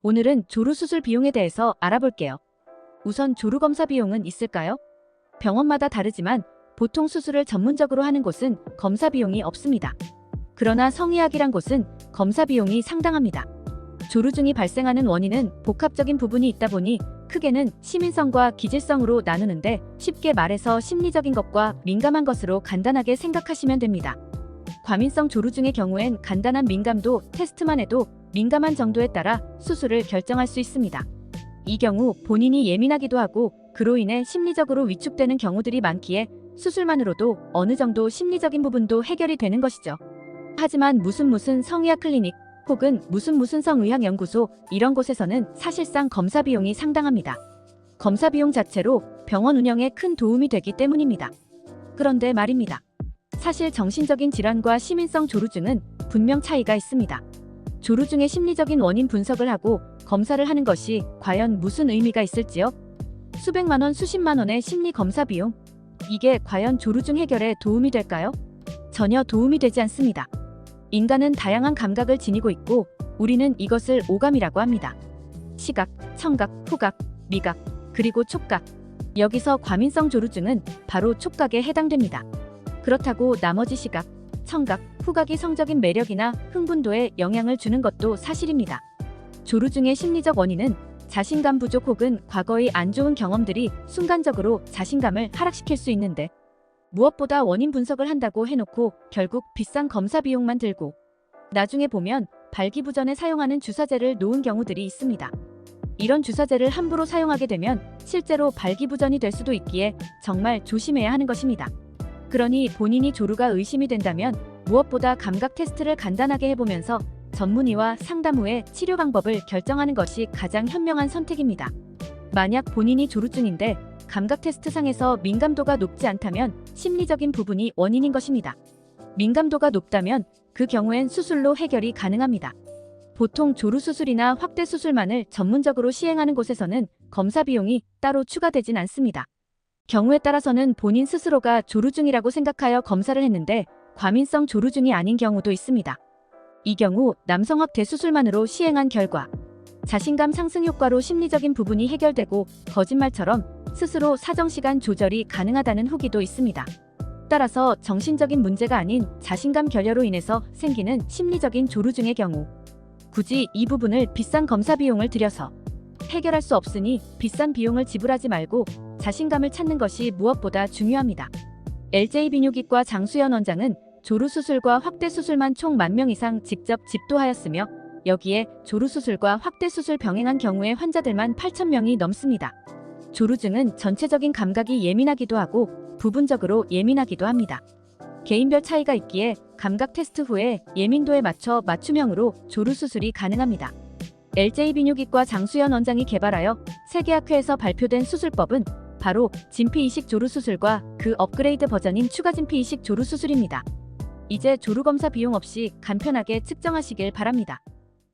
오늘은 조루수술 비용에 대해서 알아볼게요. 우선 조루검사 비용은 있을까요? 병원마다 다르지만 보통 수술을 전문적으로 하는 곳은 검사 비용이 없습니다. 그러나 성의학이란 곳은 검사 비용이 상당합니다. 조루증이 발생하는 원인은 복합적인 부분이 있다 보니 크게는 시민성과 기질성으로 나누는데 쉽게 말해서 심리적인 것과 민감한 것으로 간단하게 생각하시면 됩니다. 과민성 조루증의 경우엔 간단한 민감도 테스트만 해도 민감한 정도에 따라 수술을 결정할 수 있습니다. 이 경우 본인이 예민하기도 하고 그로 인해 심리적으로 위축되는 경우들이 많기에 수술만으로도 어느 정도 심리적인 부분도 해결이 되는 것이죠. 하지만 무슨 성의학 클리닉 혹은 무슨 성의학연구소 이런 곳에서는 사실상 검사 비용이 상당합니다. 검사 비용 자체로 병원 운영에 큰 도움이 되기 때문입니다. 그런데 말입니다. 사실 정신적인 질환과 시민성 조루증은 분명 차이가 있습니다. 조루증의 심리적인 원인 분석을 하고 검사를 하는 것이 과연 무슨 의미가 있을지요? 수백만 원, 수십만 원의 심리 검사 비용. 이게 과연 조루증 해결에 도움이 될까요? 전혀 도움이 되지 않습니다. 인간은 다양한 감각을 지니고 있고 우리는 이것을 오감이라고 합니다. 시각, 청각, 후각, 미각, 그리고 촉각. 여기서 과민성 조루증은 바로 촉각에 해당됩니다. 그렇다고 나머지 시각, 청각, 후각이 성적인 매력이나 흥분도에 영향을 주는 것도 사실입니다. 조루증의 심리적 원인은 자신감 부족 혹은 과거의 안 좋은 경험들이 순간적으로 자신감을 하락시킬 수 있는데 무엇보다 원인 분석을 한다고 해놓고 결국 비싼 검사 비용만 들고 나중에 보면 발기부전에 사용하는 주사제를 놓은 경우들이 있습니다. 이런 주사제를 함부로 사용하게 되면 실제로 발기부전이 될 수도 있기에 정말 조심해야 하는 것입니다. 그러니 본인이 조루가 의심이 된다면 무엇보다 감각 테스트를 간단하게 해보면서 전문의와 상담 후에 치료 방법을 결정하는 것이 가장 현명한 선택입니다. 만약 본인이 조루증인데 감각 테스트 상에서 민감도가 높지 않다면 심리적인 부분이 원인인 것입니다. 민감도가 높다면 그 경우엔 수술로 해결이 가능합니다. 보통 조루수술이나 확대수술만을 전문적으로 시행하는 곳에서는 검사 비용이 따로 추가되진 않습니다. 경우에 따라서는 본인 스스로가 조루증이라고 생각하여 검사를 했는데 과민성 조루증이 아닌 경우도 있습니다. 이 경우 남성학 대수술만으로 시행한 결과 자신감 상승 효과로 심리적인 부분이 해결되고 거짓말처럼 스스로 사정시간 조절이 가능하다는 후기도 있습니다. 따라서 정신적인 문제가 아닌 자신감 결여로 인해서 생기는 심리적인 조루증의 경우 굳이 이 부분을 비싼 검사 비용을 들여서 해결할 수 없으니 비싼 비용을 지불하지 말고 자신감을 찾는 것이 무엇보다 중요합니다. LJ 비뇨기과 장수연 원장은 조루수술과 확대수술만 총 10,000명 이상 직접 집도하였으며 여기에 조루수술과 확대수술 병행한 경우의 환자들만 8,000명이 넘습니다. 조루증은 전체적인 감각이 예민하기도 하고 부분적으로 예민하기도 합니다. 개인별 차이가 있기에 감각 테스트 후에 예민도에 맞춰 맞춤형으로 조루수술이 가능합니다. LJ 비뇨기과 장수연 원장이 개발하여 세계학회에서 발표된 수술법은 바로 진피 이식 조루수술과 그 업그레이드 버전인 추가 진피 이식 조루수술입니다. 이제 조루검사 비용 없이 간편하게 측정하시길 바랍니다.